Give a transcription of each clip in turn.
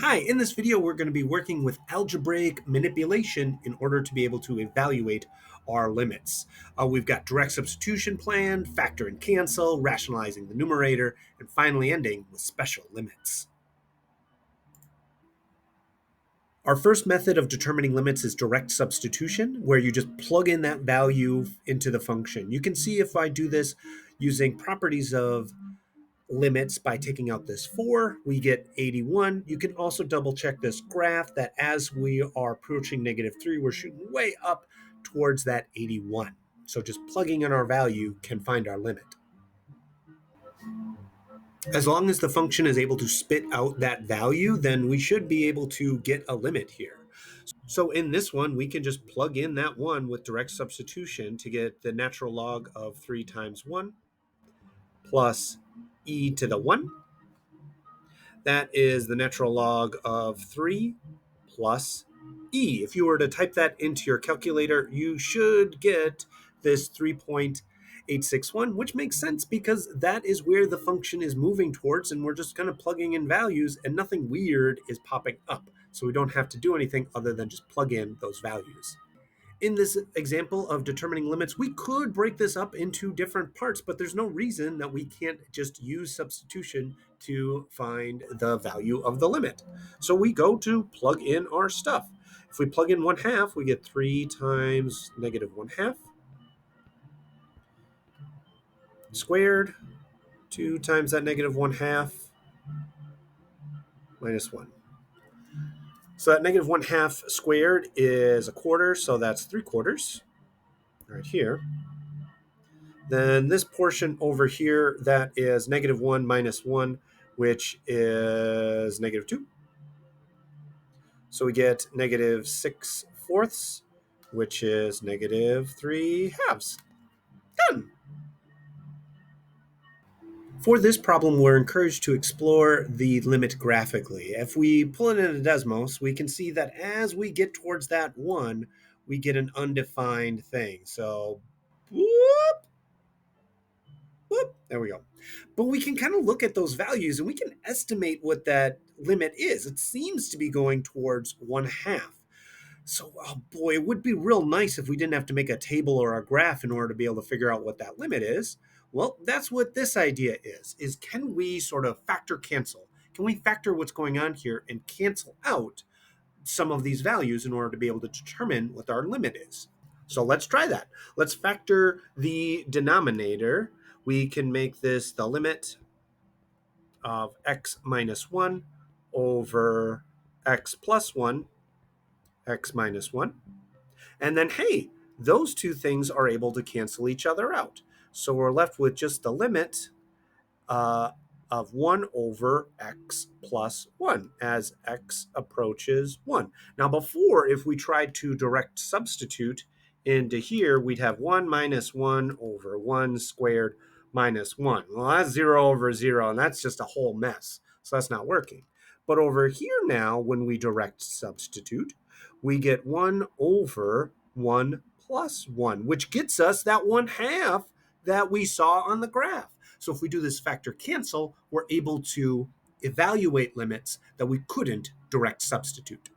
Hi, in this video we're going to be working with algebraic manipulation in order to be able to evaluate our limits. We've got direct substitution planned, factor and cancel, rationalizing the numerator, and finally ending with special limits. Our first method of determining limits is direct substitution, where you just plug in that value into the function. You can see if I do this using properties of limits by taking out this 4, we get 81. You can also double check this graph that as we are approaching -3, we're shooting way up towards that 81. So just plugging in our value can find our limit. As long as the function is able to spit out that value, then we should be able to get a limit here. So in this one, we can just plug in that 1 with direct substitution to get the natural log of 3 times 1 plus e to the 1. That is the natural log of 3 plus e. If you were to type that into your calculator, you should get this 3.861, which makes sense because that is where the function is moving towards, and we're just kind of plugging in values and nothing weird is popping up. So we don't have to do anything other than just plug in those values. In this example of determining limits, we could break this up into different parts, but there's no reason that we can't just use substitution to find the value of the limit. So we go to plug in our stuff. If we plug in 1/2, we get 3 times -1/2 squared, 2 times that -1/2 minus 1. So that -1/2 squared is 1/4, so that's 3/4 right here. Then this portion over here, that is -1 minus 1, which is -2. So we get -6/4, which is -3/2. Done. For this problem, we're encouraged to explore the limit graphically. If we pull it in a Desmos, we can see that as we get towards that 1, we get an undefined thing. So, whoop, whoop, there we go. But we can kind of look at those values and we can estimate what that limit is. It seems to be going towards 1/2. So, oh boy, it would be real nice if we didn't have to make a table or a graph in order to be able to figure out what that limit is. Well, that's what this idea is can we sort of factor cancel? Can we factor what's going on here and cancel out some of these values in order to be able to determine what our limit is? So let's try that. Let's factor the denominator. We can make this the limit of x minus 1 over x plus 1, x minus 1. And then, hey, those two things are able to cancel each other out. So we're left with just the limit of 1 over x plus 1 as x approaches 1. Now before, if we tried to direct substitute into here, we'd have 1 minus 1 over 1 squared minus 1. Well, that's 0 over 0, and that's just a whole mess. So that's not working. But over here now, when we direct substitute, we get 1 over 1 plus 1, which gets us that 1/2 that we saw on the graph. So if we do this factor cancel, we're able to evaluate limits that we couldn't direct substitute.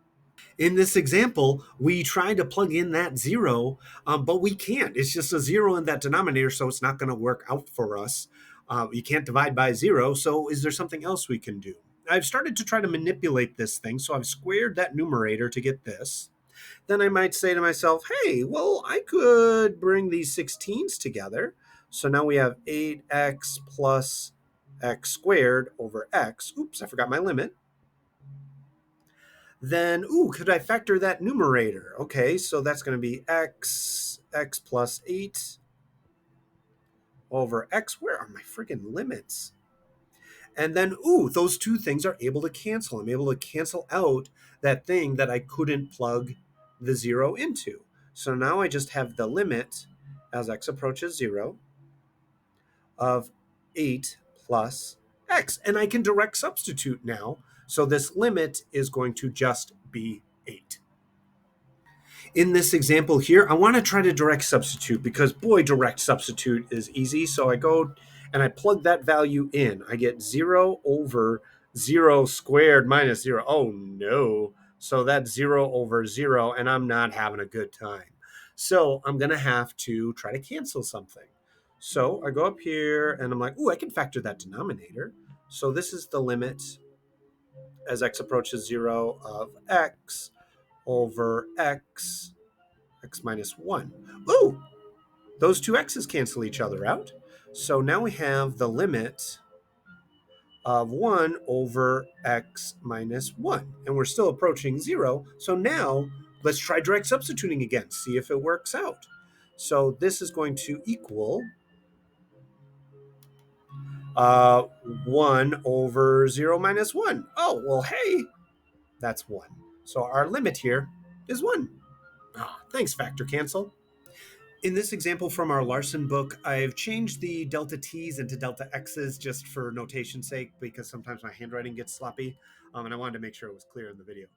In this example, we tried to plug in that 0, but we can't. It's just a 0 in that denominator, so it's not going to work out for us. You can't divide by 0, so is there something else we can do? I've started to try to manipulate this thing, so I've squared that numerator to get this. Then I might say to myself, hey, well, I could bring these 16s together. So now we have 8x plus x squared over x. Oops, I forgot my limit. Then, could I factor that numerator? Okay, so that's going to be x plus 8 over x. Where are my friggin' limits? And then, those two things are able to cancel. I'm able to cancel out that thing that I couldn't plug the 0 into. So now I just have the limit as x approaches 0 of 8 plus x. And I can direct substitute now. So this limit is going to just be 8. In this example here, I want to try to direct substitute because, boy, direct substitute is easy. So I go and I plug that value in. I get 0 over 0 squared minus 0. Oh no. So that's 0 over 0, and I'm not having a good time. So I'm going to have to try to cancel something. So I go up here and I'm like, ooh, I can factor that denominator. So this is the limit as x approaches 0 of x over x minus 1. Ooh, those two x's cancel each other out. So now we have the limit of 1 over x minus 1. And we're still approaching 0. So now let's try direct substituting again, see if it works out. So this is going to equal 1 over 0 minus 1. Oh, well, hey, that's 1. So our limit here is 1. Thanks, factor cancel. In this example from our Larson book, I've changed the delta t's into delta x's just for notation's sake because sometimes my handwriting gets sloppy, and I wanted to make sure it was clear in the video.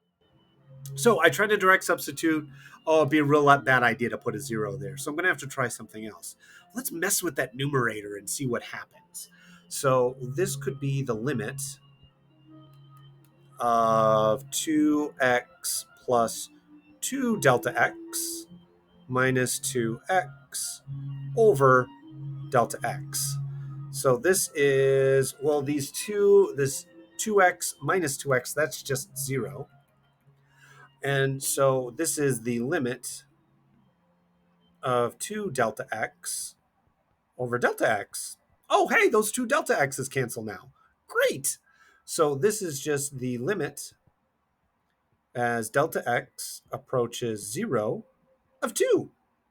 So I tried to direct substitute. Oh, it'd be a real bad idea to put a 0 there. So I'm going to have to try something else. Let's mess with that numerator and see what happens. So this could be the limit of 2x plus 2 delta x minus 2x over delta x. So this is, well, this 2x minus 2x, that's just 0. And so this is the limit of 2 delta x over delta x. Oh, hey, those two delta x's cancel now. Great. So this is just the limit as delta x approaches 0 of 2.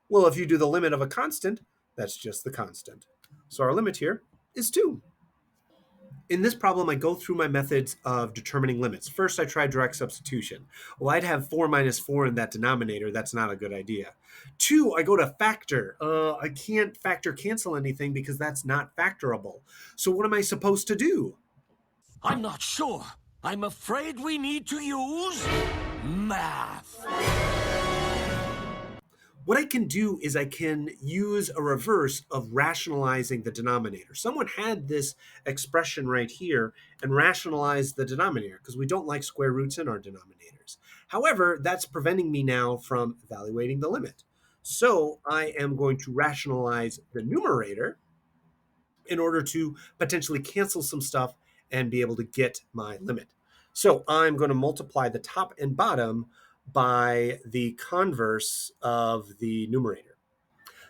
Well, if you do the limit of a constant, that's just the constant. So our limit here is 2. In this problem, I go through my methods of determining limits. First, I try direct substitution. Well, I'd have 4 minus 4 in that denominator. That's not a good idea. 2, I go to factor. I can't factor cancel anything because that's not factorable. So what am I supposed to do? I'm not sure. I'm afraid we need to use math. What I can do is I can use a reverse of rationalizing the denominator. Someone had this expression right here and rationalized the denominator because we don't like square roots in our denominators. However, that's preventing me now from evaluating the limit. So I am going to rationalize the numerator in order to potentially cancel some stuff and be able to get my limit. So I'm going to multiply the top and bottom by the converse of the numerator.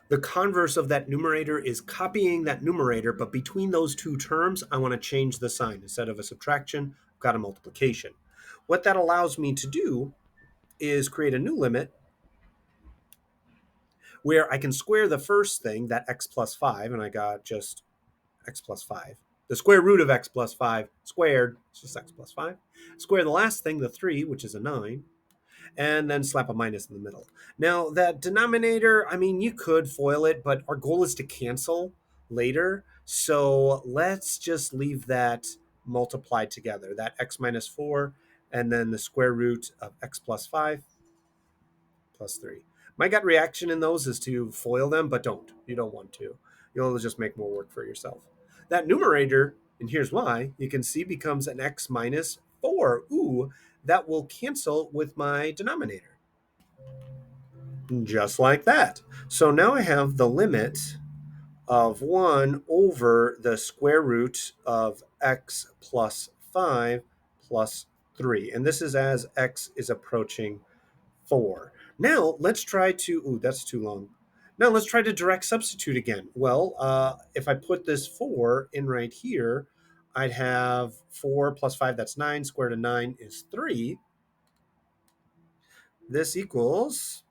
The converse of that numerator is copying that numerator, but between those two terms, I want to change the sign. Instead of a subtraction, I've got a multiplication. What that allows me to do is create a new limit where I can square the first thing, that x plus 5, and I got just x plus 5. The square root of x plus 5 squared, it's just x plus 5. Square the last thing, the 3, which is a 9, and then slap a minus in the middle. Now, that denominator, I mean, you could FOIL it, but our goal is to cancel later. So let's just leave that multiplied together, that x minus 4, and then the square root of x plus 5 plus 3. My gut reaction in those is to FOIL them, but don't. You don't want to. You'll just make more work for yourself. That numerator, and here's why, you can see becomes an x minus 4. Ooh, that will cancel with my denominator. Just like that. So now I have the limit of 1 over the square root of x plus 5 plus 3. And this is as x is approaching 4. Now let's try to, ooh, that's too long. Now let's try to direct substitute again. Well, if I put this 4 in right here, I'd have 4 plus 5, that's 9. Square root of 9 is 3. This equals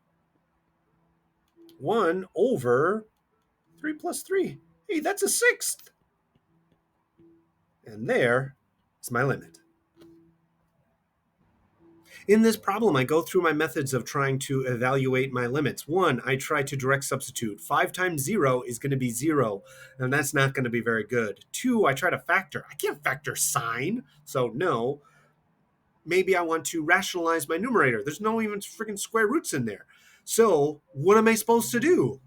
1 over 3 plus 3. Hey, that's a sixth. And there is my limit. In this problem, I go through my methods of trying to evaluate my limits. 1, I try to direct substitute. 5 times 0 is going to be 0, and that's not going to be very good. 2, I try to factor. I can't factor sine, so no. Maybe I want to rationalize my numerator. There's no even freaking square roots in there. So what am I supposed to do?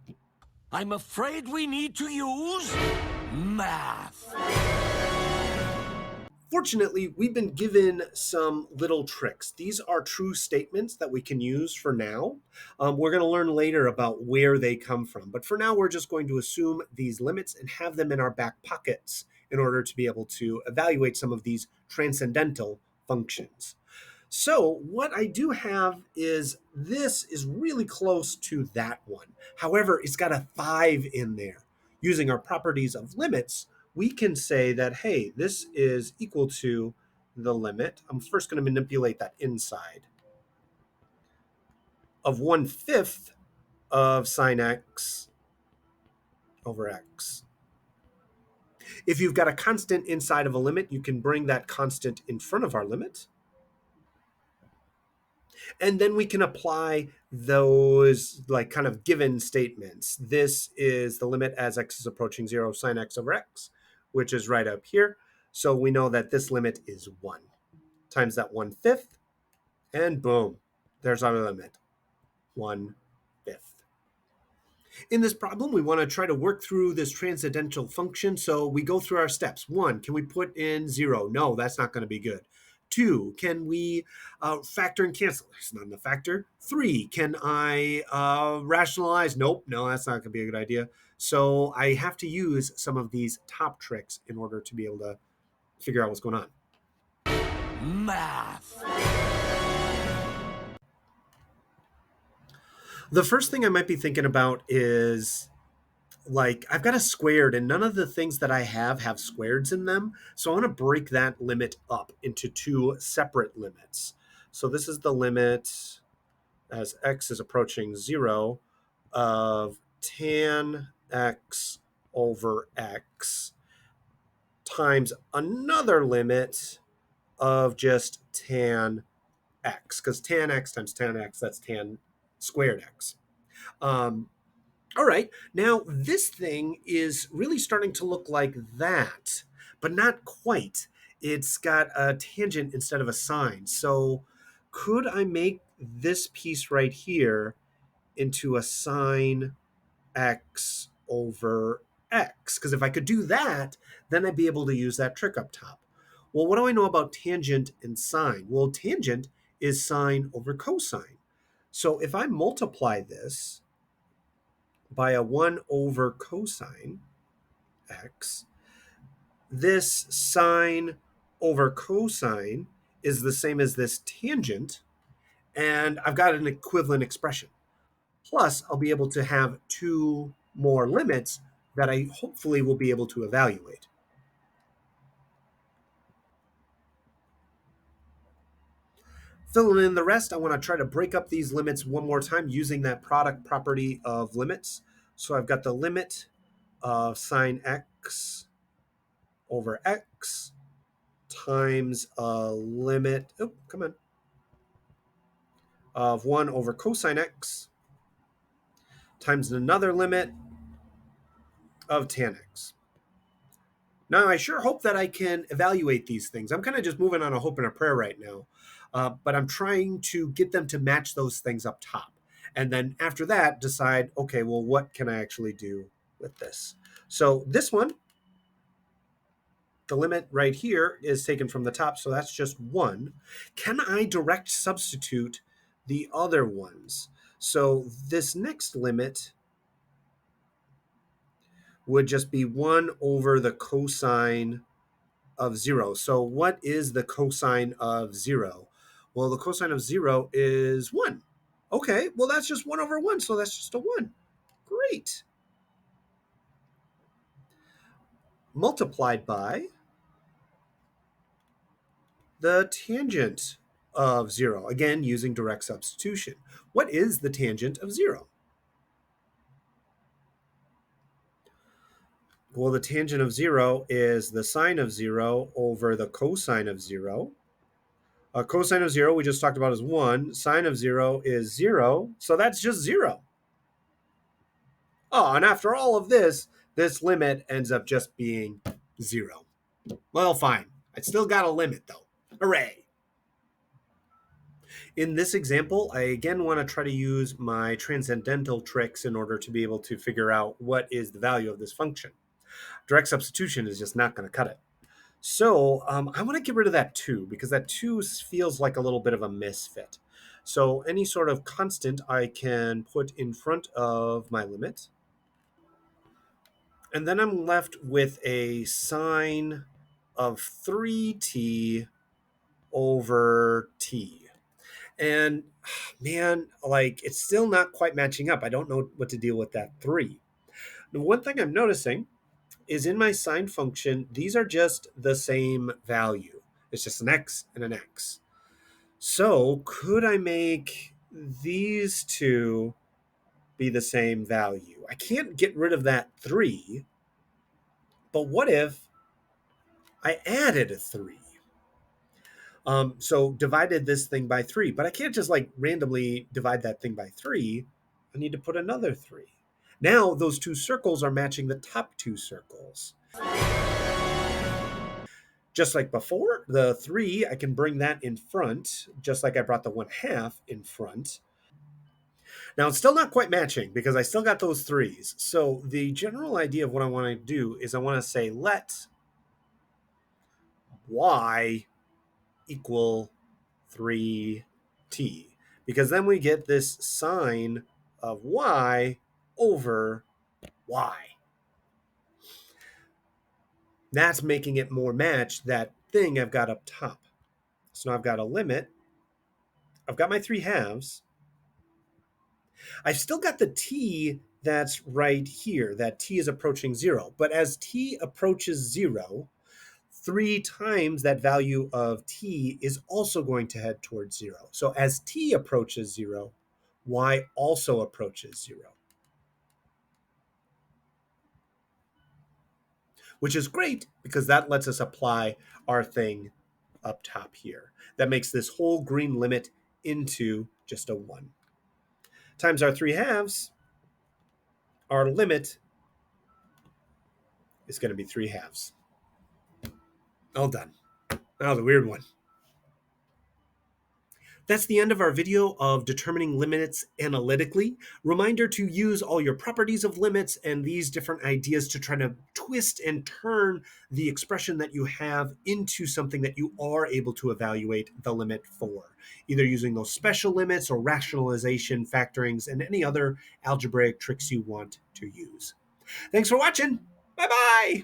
I'm afraid we need to use math. Fortunately, we've been given some little tricks. These are true statements that we can use for now. We're going to learn later about where they come from. But for now, we're just going to assume these limits and have them in our back pockets in order to be able to evaluate some of these transcendental functions. So what I do have is this is really close to that one. However, it's got a 5 in there. Using our properties of limits, we can say that, hey, this is equal to the limit. I'm first going to manipulate that inside of 1/5 of sine x over x. If you've got a constant inside of a limit, you can bring that constant in front of our limit. And then we can apply those like kind of given statements. This is the limit as x is approaching 0 sine x over x, which is right up here. So we know that this limit is 1 times that 1/5, and boom, there's our limit, 1/5. In this problem, we want to try to work through this transcendental function. So we go through our steps. 1, can we put in 0? No, that's not going to be good. 2, can we factor and cancel? It's not in the factor. 3, can I rationalize? Nope, no, that's not going to be a good idea. So I have to use some of these top tricks in order to be able to figure out what's going on. Math. The first thing I might be thinking about is like I've got a squared and none of the things that I have squareds in them. So I want to break that limit up into 2 separate limits. So this is the limit as x is approaching 0 of tan x over x times another limit of just tan x, because tan x times tan x, that's tan squared x. All right, now this thing is really starting to look like that, but not quite. It's got a tangent instead of a sine. So could I make this piece right here into a sine x over x? Because if I could do that, then I'd be able to use that trick up top. Well, what do I know about tangent and sine? Well, tangent is sine over cosine. So if I multiply this by a 1 over cosine x, this sine over cosine is the same as this tangent, and I've got an equivalent expression. Plus, I'll be able to have 2 more limits that I hopefully will be able to evaluate. Filling in the rest, I want to try to break up these limits one more time using that product property of limits. So I've got the limit of sine x over x times a limit, of 1 over cosine x times another limit of tan x. Now, I sure hope that I can evaluate these things. I'm kind of just moving on a hope and a prayer right now, but I'm trying to get them to match those things up top. And then after that, decide, okay, well, what can I actually do with this? So this one, the limit right here is taken from the top, so that's just 1. Can I direct substitute the other ones? So this next limit would just be 1 over the cosine of 0. So what is the cosine of 0? Well, the cosine of 0 is 1. Okay, well, that's just 1 over 1, so that's just a 1. Great. Multiplied by the tangent of 0, again, using direct substitution. What is the tangent of 0? Well, the tangent of 0 is the sine of 0 over the cosine of 0. Cosine of 0, we just talked about, is 1. Sine of 0 is 0, so that's just 0. Oh, and after all of this, this limit ends up just being 0. Well, fine. I still got a limit, though. Hooray! In this example, I again want to try to use my transcendental tricks in order to be able to figure out what is the value of this function. Direct substitution is just not going to cut it. So I want to get rid of that 2 because that 2 feels like a little bit of a misfit. So any sort of constant I can put in front of my limit. And then I'm left with a sine of 3t over t. And man, like it's still not quite matching up. I don't know what to deal with that 3. The one thing I'm noticing is in my sine function, these are just the same value. It's just an x and an x. So could I make these two be the same value? I can't get rid of that 3, but what if I added a 3? So divided this thing by 3, but I can't just like randomly divide that thing by 3. I need to put another 3. Now those two circles are matching the top two circles. Just like before, the 3, I can bring that in front, just like I brought the 1/2 in front. Now, it's still not quite matching because I still got those 3's. So the general idea of what I want to do is I want to say let y equal 3t, because then we get this sine of y over y. That's making it more match that thing I've got up top. So now I've got a limit. I've got my 3/2. I've still got the t that's right here, that t is approaching 0. But as t approaches 0, 3 times that value of t is also going to head towards 0. So as t approaches 0, y also approaches 0. Which is great because that lets us apply our thing up top here. That makes this whole green limit into just a 1. Times our 3/2, our limit is going to be 3/2. All done. Now the weird one. That's the end of our video of determining limits analytically. Reminder to use all your properties of limits and these different ideas to try to twist and turn the expression that you have into something that you are able to evaluate the limit for, either using those special limits or rationalization, factorings, and any other algebraic tricks you want to use. Thanks for watching. Bye-bye.